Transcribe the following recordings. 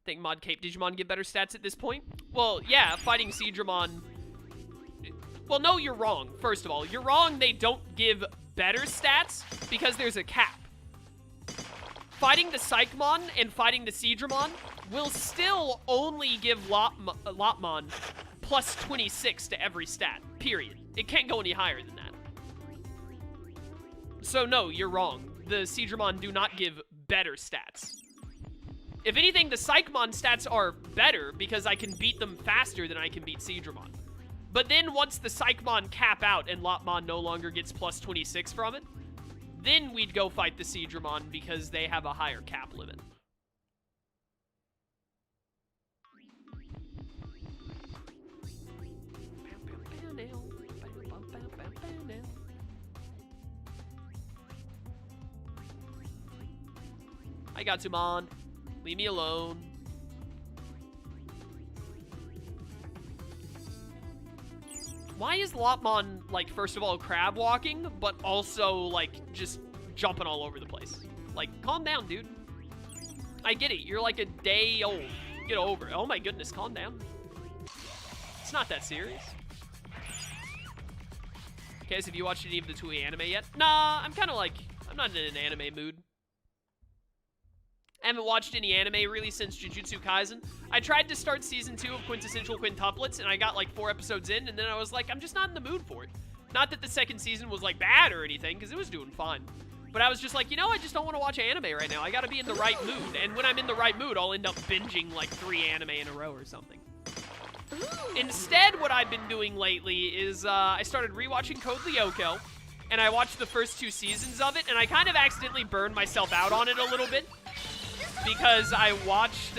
Think Mod Cape Digimon give better stats at this point? Well, yeah, fighting Seadramon... Well, no, you're wrong. First of all, you're wrong. They don't give better stats because there's a cap. Fighting the Psychmon and fighting the Seadramon will still only give Lopmon plus 26 to every stat, period. It can't go any higher than that. So no, you're wrong. The Seadramon do not give better stats. If anything, the Psychmon stats are better because I can beat them faster than I can beat Seadramon. But then once the Psychmon cap out and Lopmon no longer gets plus 26 from it, then we'd go fight the Seadramon because they have a higher cap limit. I got Tumon. Leave me alone. Why is Lopmon, like, first of all, crab walking, but also, like, just jumping all over the place? Like, calm down, dude. I get it. You're like a day old. Get over it. Oh my goodness, calm down. It's not that serious. Okay, so have you watched any of the Toei anime yet? Nah, I'm kind of like, I'm not in an anime mood. I haven't watched any anime really since Jujutsu Kaisen. I tried to start season 2 of Quintessential Quintuplets, and I got like 4 episodes in, and then I was like, I'm just not in the mood for it. Not that the second season was like bad or anything, because it was doing fine. But I was just like, you know, I just don't want to watch anime right now. I gotta be in the right mood. And when I'm in the right mood, I'll end up binging like 3 anime in a row or something. Instead, what I've been doing lately is I started rewatching Code Lyoko, and I watched the first 2 seasons of it, and I kind of accidentally burned myself out on it a little bit. Because I watched,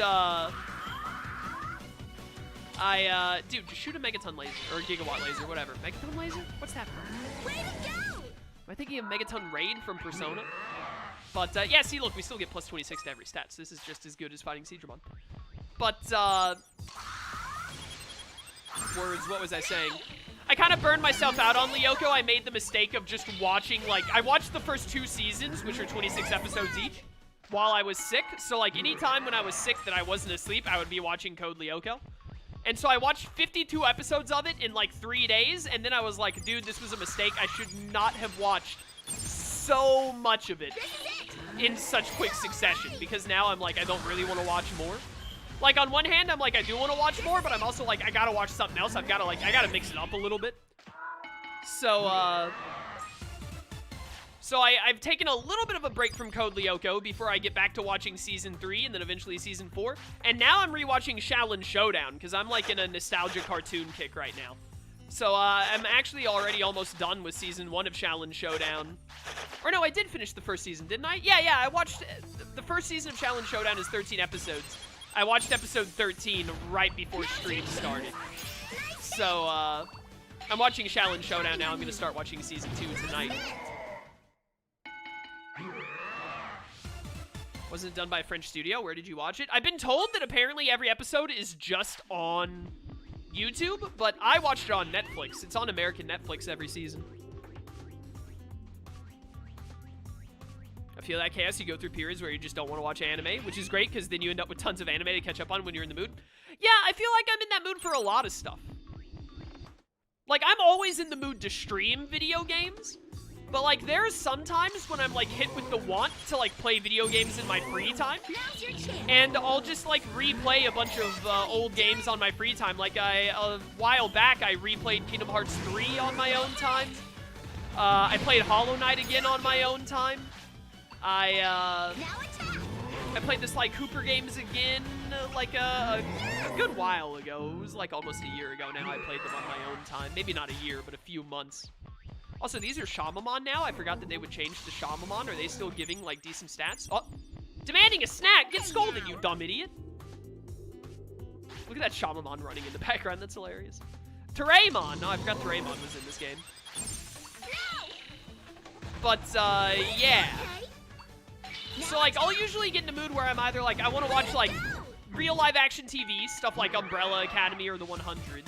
dude, just shoot a Megaton laser, or a Gigawatt laser, whatever. Megaton laser? What's that from? Way to go! Am I thinking of Megaton Raid from Persona? But, yeah, see, look, we still get plus 26 to every stat, so this is just as good as fighting Seadramon. But, words, what was I saying? I kind of burned myself out on Lyoko. I made the mistake of just watching, like, I watched the first 2 seasons, which are 26 episodes each, while I was sick. So, like, any time when I was sick that I wasn't asleep, I would be watching Code Lyoko. And so I watched 52 episodes of it in, like, 3 days, and then I was like, dude, this was a mistake. I should not have watched so much of it in such quick succession, because now I'm like, I don't really want to watch more. Like, on one hand, I'm like, I do want to watch more, but I'm also like, I gotta watch something else. I've gotta, like, I gotta mix it up a little bit. So, I've taken a little bit of a break from Code Lyoko before I get back to watching Season 3 and then eventually Season 4. And now I'm rewatching Shaolin Showdown because I'm like in a nostalgia cartoon kick right now. So I'm actually already almost done with Season 1 of Shaolin Showdown. Or no, I did finish the first season, didn't I? Yeah, I watched... The first season of Shaolin Showdown is 13 episodes. I watched episode 13 right before stream started. So, I'm watching Shaolin Showdown now. I'm going to start watching Season 2 tonight. Wasn't it done by a French studio? Where did you watch it? I've been told that apparently every episode is just on YouTube, but I watched it on Netflix. It's on American Netflix every season. I feel that chaos. You go through periods where you just don't want to watch anime, which is great because then you end up with tons of anime to catch up on when you're in the mood. Yeah, I feel like I'm in that mood for a lot of stuff. Like, I'm always in the mood to stream video games. But, like, there's sometimes when I'm, like, hit with the want to, like, play video games in my free time. Now's your chance. And I'll just, like, replay a bunch of old games on my free time. Like, a while back, I replayed Kingdom Hearts 3 on my own time. I played Hollow Knight again on my own time. I played the Sly Cooper games again, like, a good while ago. It was, like, almost a year ago now I played them on my own time. Maybe not a year, but a few months. Also, these are Shamamon now. I forgot that they would change to Shamamon. Are they still giving, like, decent stats? Oh, demanding a snack! Get scolded, you dumb idiot! Look at that Shamamon running in the background. That's hilarious. Terraemon! No, I forgot Terraemon was in this game. But, yeah. So, like, I'll usually get in a mood where I'm either, like, I want to watch, like, real live-action TV, stuff like Umbrella Academy or The 100.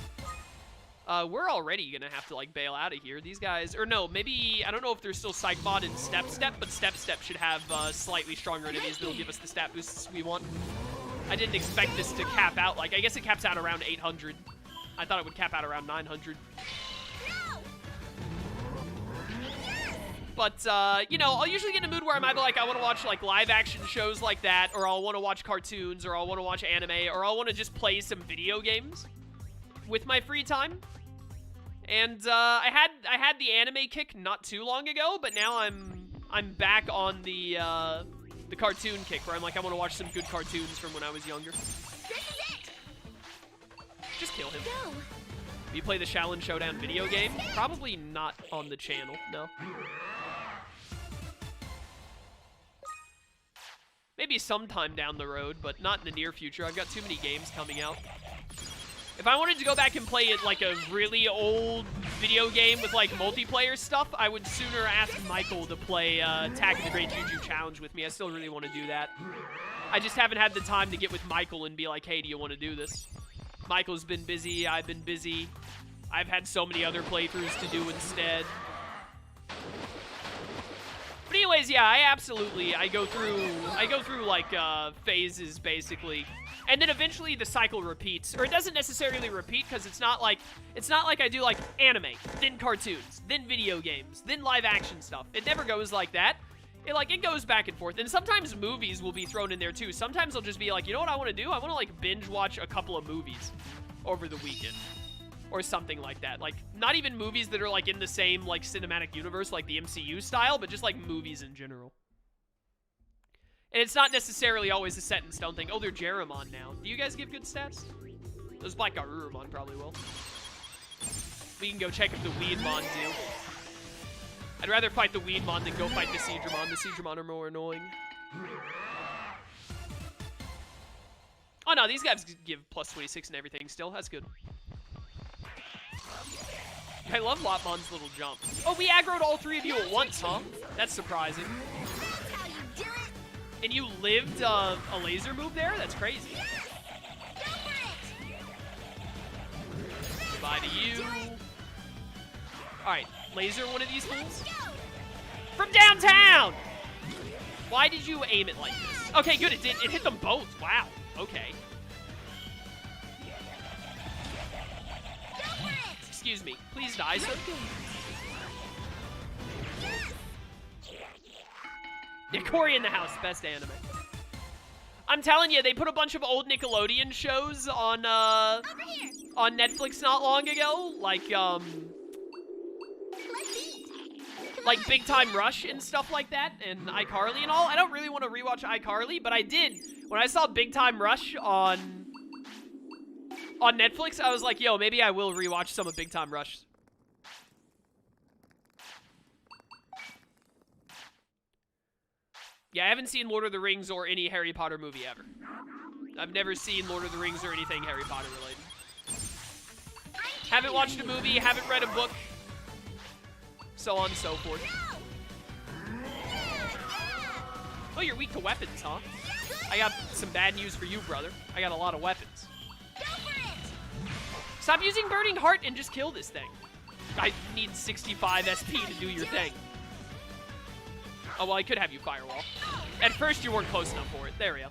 We're already gonna have to, like, bail out of here. These guys, or no, maybe, I don't know if there's still Psychbot and Step, but Step should have, slightly stronger enemies that'll give us the stat boosts we want. I didn't expect this to cap out. Like, I guess it caps out around 800. I thought it would cap out around 900. But, you know, I'll usually get in a mood where I'm either like, I want to watch, like, live-action shows like that, or I'll want to watch cartoons, or I'll want to watch anime, or I'll want to just play some video games with my free time. And, I had the anime kick not too long ago, but now I'm back on the cartoon kick, where I'm like, I want to watch some good cartoons from when I was younger. Just kill him. You play the Shaolin Showdown video game? Probably not on the channel, no. Maybe sometime down the road, but not in the near future. I've got too many games coming out. If I wanted to go back and play it like a really old video game with like multiplayer stuff, I would sooner ask Michael to play Attack of the Great Juju Challenge with me. I still really want to do that. I just haven't had the time to get with Michael and be like, hey, do you want to do this? Michael's been busy, I've been busy. I've had so many other playthroughs to do instead. But anyways, yeah, I go through like phases basically. And then eventually the cycle repeats. Or it doesn't necessarily repeat because it's not like I do like anime, then cartoons, then video games, then live action stuff. It never goes like that. It goes back and forth. And sometimes movies will be thrown in there too. Sometimes I'll just be like, you know what I want to do? I want to like binge watch a couple of movies over the weekend. Or something like that. Like, not even movies that are, like, in the same, like, cinematic universe, like the MCU style, but just, like, movies in general. And it's not necessarily always a set-in-stone thing. Oh, they're Jeremon now. Do you guys give good stats? Those Black Garurumon probably will. We can go check if the Weedmon do. I'd rather fight the Weedmon than go fight the Seedramon. The Seedramon are more annoying. Oh, no, these guys give plus 26 and everything still. That's good. I love Lopmon's little jump. Oh, we aggroed all three of you at once, huh? That's surprising. And you lived a laser move there? That's crazy. Goodbye to you. Alright, laser one of these fools. From downtown! Why did you aim it like this? Okay, good, it hit them both. Wow, okay. Excuse me. Please die, sir. Yeah, Cory in the House. Best anime. I'm telling you, they put a bunch of old Nickelodeon shows on Netflix not long ago. Like Big Time Rush and stuff like that, and iCarly and all. I don't really want to rewatch iCarly, but I did. When I saw Big Time Rush on Netflix, I was like, yo, maybe I will rewatch some of Big Time Rush. Yeah, I haven't seen Lord of the Rings or any Harry Potter movie ever. I've never seen Lord of the Rings or anything Harry Potter related. Haven't watched a movie, haven't read a book, so on and so forth. Oh, you're weak to weapons, huh? I got some bad news for you, brother. I got a lot of weapons. Stop using Burning Heart and just kill this thing. I need 65 SP to do your thing. Oh, well, I could have you firewall. At first, you weren't close enough for it. There we go.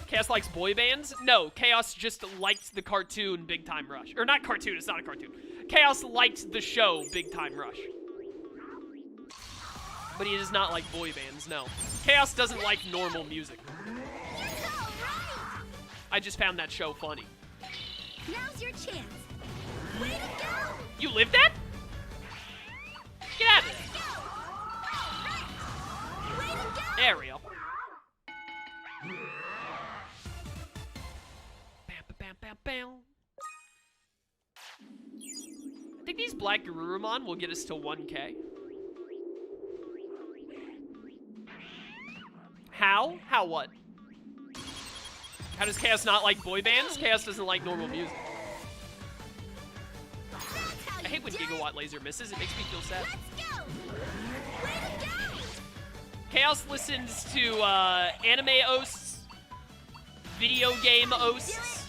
Chaos likes boy bands? No, Chaos just liked the cartoon Big Time Rush. Or not cartoon, it's not a cartoon. Chaos liked the show Big Time Rush. But he does not like boy bands, no. Chaos doesn't like normal music. I just found that show funny. Now's your chance. Way to go! You lived that? Get out of there. Way to go! There we go. Bam, bam, bam, bam. I think these Black Garurumon will get us to 1K. How? How what? How does Chaos not like boy bands? Chaos doesn't like normal music. I hate when Gigawatt Laser misses. It makes me feel sad. Chaos listens to anime osts, video game osts,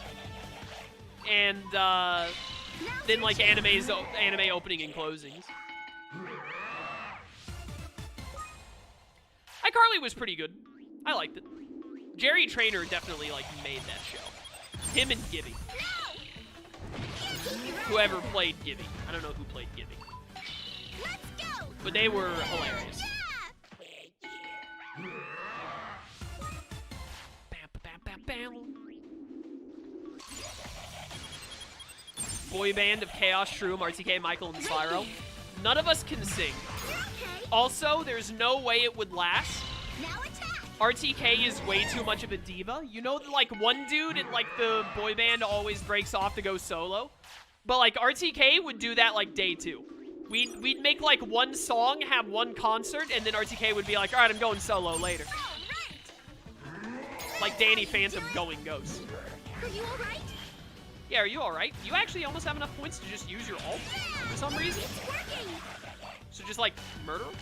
and then like anime opening and closings. iCarly was pretty good. I liked it. Jerry Trainer definitely, like, made that show. Him and Gibby. Whoever played Gibby. I don't know who played Gibby. Let's go. But they were hilarious. Bam, bam, bam, bam. Boy band of Chaos, Shroom, RTK, Michael, and Spyro. None of us can sing. Okay. Also, there's no way it would last. Now attack. RTK is way too much of a diva. You know, like, one dude in, like, the boy band always breaks off to go solo? But, like, RTK would do that, like, day 2. We'd make, like, one song, have one concert, and then RTK would be like, alright, I'm going solo later. All right. Like Danny Phantom going Ghost. Are you all right? Yeah, are you alright? You actually almost have enough points to just use your ult for some reason. It's working. So just, like, murder him?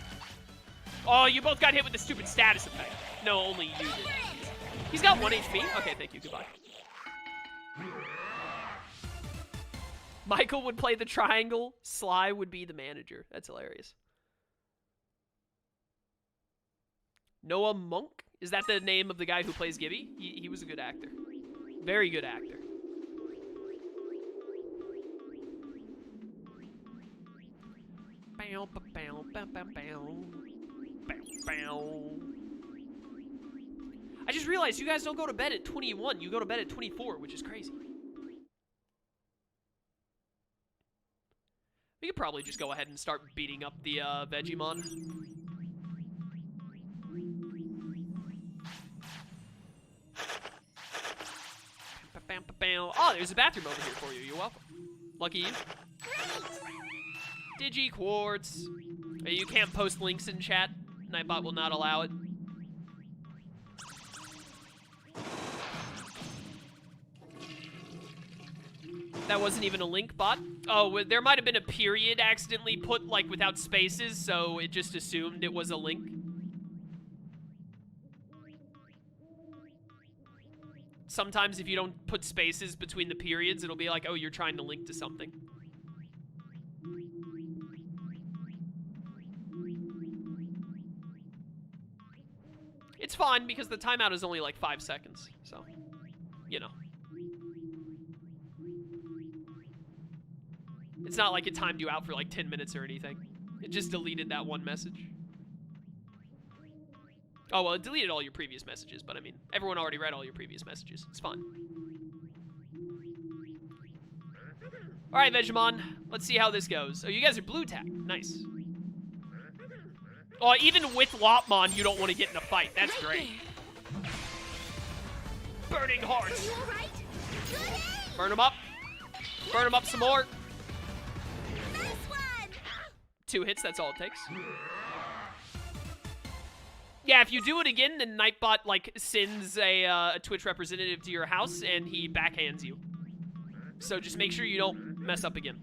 Oh, you both got hit with the stupid status effect. No, only you did. He's got 1 HP. Okay, thank you. Goodbye. Michael would play the triangle. Sly would be the manager. That's hilarious. Noah Monk? Is that the name of the guy who plays Gibby? He was a good actor. Very good actor. Bow, bow, bow, bow, bow, bow. Bow, bow. I just realized you guys don't go to bed at 21. You go to bed at 24, which is crazy. We could probably just go ahead and start beating up the Vegemon. Oh, there's a bathroom over here for you. You're welcome. Lucky you. Digi-Quartz. You can't post links in chat. Nightbot will not allow it. That wasn't even a link bot. Oh, there might have been a period accidentally put, like, without spaces, so it just assumed it was a link. Sometimes if you don't put spaces between the periods, it'll be like, oh, you're trying to link to something. It's fine because the timeout is only like 5 seconds, so, you know. It's not like it timed you out for like 10 minutes or anything. It just deleted that one message. Oh, well, it deleted all your previous messages, but I mean, everyone already read all your previous messages. It's fine. All right, Vegemon, let's see how this goes. Oh, you guys are blue tag. Nice. Oh, even with Lopmon, you don't want to get in a fight. That's great. Burning hearts. Are you all right? Good aim. Burn them up. Burn them up some more. Nice one. 2 hits, that's all it takes. Yeah, if you do it again, then Nightbot, like, sends a Twitch representative to your house, and he backhands you. So just make sure you don't mess up again.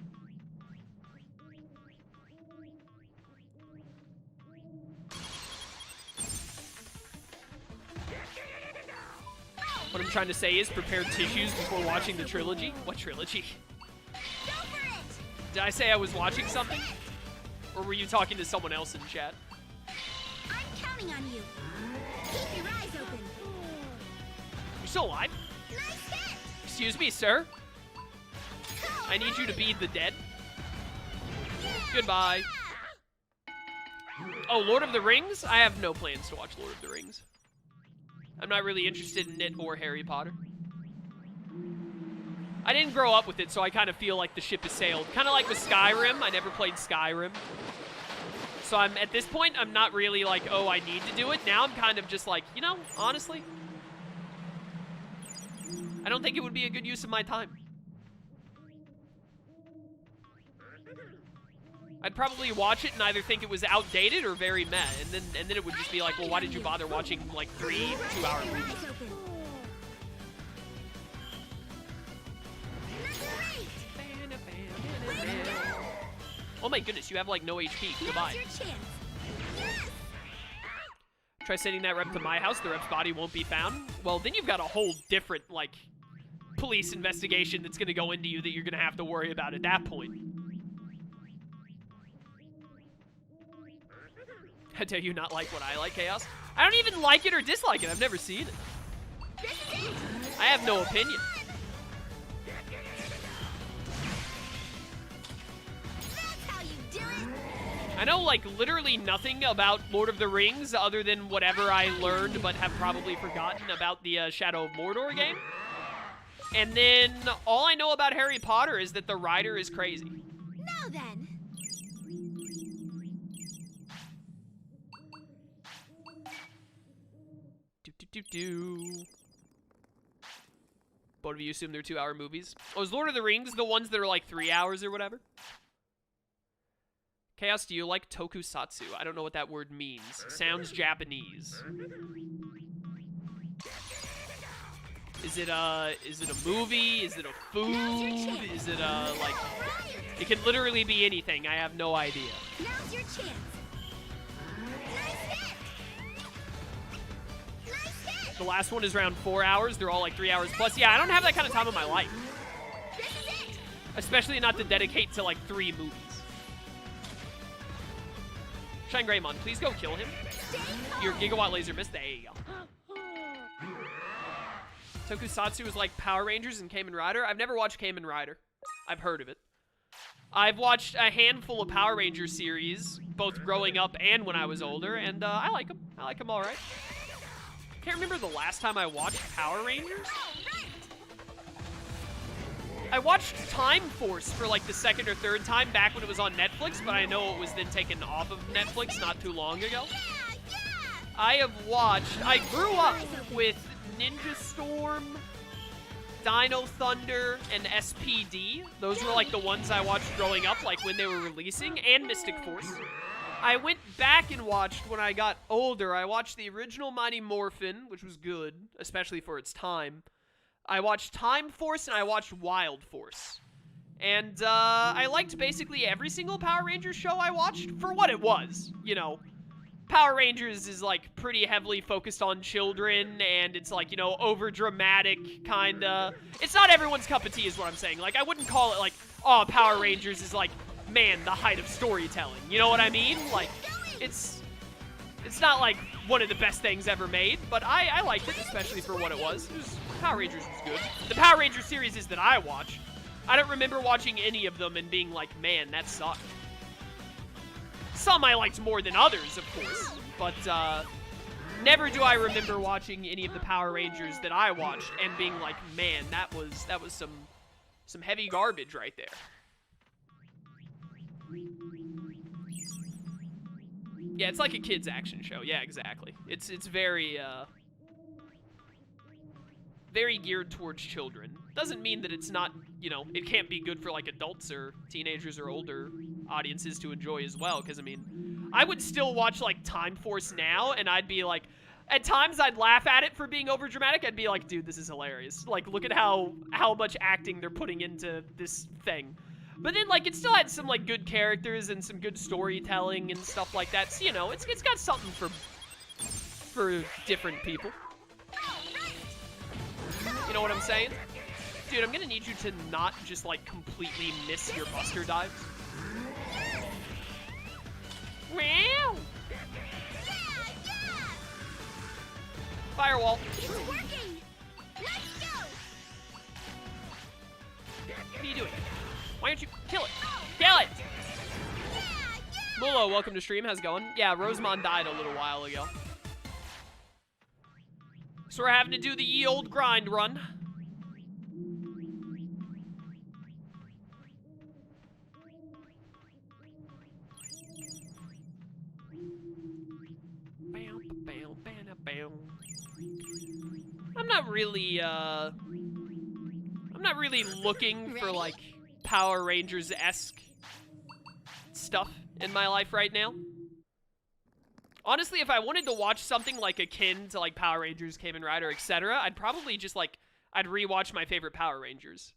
What I'm trying to say is prepare tissues before watching the trilogy. What trilogy? Go for it. Did I say I was watching something? Or were you talking to someone else in chat? I'm counting on you. Keep your eyes open. You're still alive? Nice hit. Excuse me, sir? I need you to be the dead. Goodbye. Oh, Lord of the Rings? I have no plans to watch Lord of the Rings. I'm not really interested in it or Harry Potter. I didn't grow up with it, so I kind of feel like the ship has sailed. Kind of like with Skyrim. I never played Skyrim. So at this point, I'm not really like, oh, I need to do it. Now I'm kind of just like, you know, honestly, I don't think it would be a good use of my time. I'd probably watch it and either think it was outdated or very meh, and then it would just be like, well, why did you bother watching like 3 2-hour Keep your movies? eyes open. Great. Way to go. Oh my goodness, you have like no HP. Goodbye. Now's your chance. Yes. Try sending that rep to my house. The rep's body won't be found. Well, then you've got a whole different like police investigation that's gonna go into you that you're gonna have to worry about at that point. How dare you not like what I like, Chaos? I don't even like it or dislike it. I've never seen it. I have no opinion. I know, like, literally nothing about Lord of the Rings other than whatever I learned but have probably forgotten about the Shadow of Mordor game. And then all I know about Harry Potter is that the writer is crazy. Now then. Both of you assume they're 2-hour movies. Oh, is Lord of the Rings the ones that are like 3 hours or whatever? Chaos, do you like tokusatsu? I don't know what that word means. Sounds Japanese. Is it a movie? Is it a food? Is it a, like... It can literally be anything. I have no idea. Now's your chance. Nice hit. Nice hit. The last one is around 4 hours. They're all like 3 hours plus. Yeah, I don't have that kind of time in my life. This is it. Especially not to dedicate to like 3 movies. Shine Greymon, please go kill him. Your gigawatt laser missed. There you go. Tokusatsu is like Power Rangers and Kamen Rider. I've never watched Kamen Rider. I've heard of it. I've watched a handful of Power Ranger series, both growing up and when I was older, and I like them. I like them all right. Can't remember the last time I watched Power Rangers. I watched Time Force for like the 2nd or 3rd time back when it was on Netflix, but I know it was then taken off of Netflix not too long ago. I grew up with Ninja Storm, Dino Thunder, and SPD. Those were like the ones I watched growing up, like when they were releasing, and Mystic Force. I went back and watched, when I got older, I watched the original Mighty Morphin, which was good, especially for its time. I watched Time Force, and I watched Wild Force. And I liked basically every single Power Rangers show I watched for what it was. You know, Power Rangers is like pretty heavily focused on children, and it's like, you know, over-dramatic, kinda. It's not everyone's cup of tea is what I'm saying. Like, I wouldn't call it like, oh, Power Rangers is like, man, the height of storytelling. You know what I mean? Like, it's not like one of the best things ever made, but I liked it, especially for what it was. Power Rangers was good. The Power Ranger series that I watched, I don't remember watching any of them and being like, man, that sucked. Some I liked more than others, of course, but never do I remember watching any of the Power Rangers that I watched and being like, man, that was some heavy garbage right there. Yeah, it's like a kid's action show. Yeah, exactly. It's very very geared towards children. Doesn't mean that it's not, you know, it can't be good for like adults or teenagers or older audiences to enjoy as well, because I mean, I would still watch like Time Force now and I'd be like, at times I'd laugh at it for being overdramatic. I'd be like, dude, this is hilarious. Like, look at how much acting they're putting into this thing. But then, like, it still had some, like, good characters and some good storytelling and stuff like that. So, you know, it's got something for different people. You know what I'm saying? Dude, I'm gonna need you to not just, like, completely miss your buster dives. Wow! Firewall. It's working. Let's go. What are you doing? Why don't you kill it? Kill it! Mulo, welcome to stream. How's it going? Yeah, Rosemond died a little while ago. So we're having to do the ye old grind run. I'm not really looking for like Power Rangers-esque stuff in my life right now. Honestly, if I wanted to watch something like akin to like Power Rangers, Kamen Rider, etc., I'd probably just like, I'd rewatch my favorite Power Rangers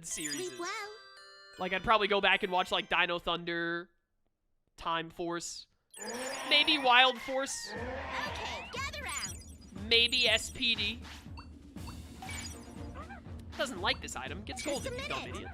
series. Sleep well. Like, I'd probably go back and watch like Dino Thunder, Time Force, maybe Wild Force. Okay, gather round. Maybe SPD. Doesn't like this item. Get scolded, you dumb idiot.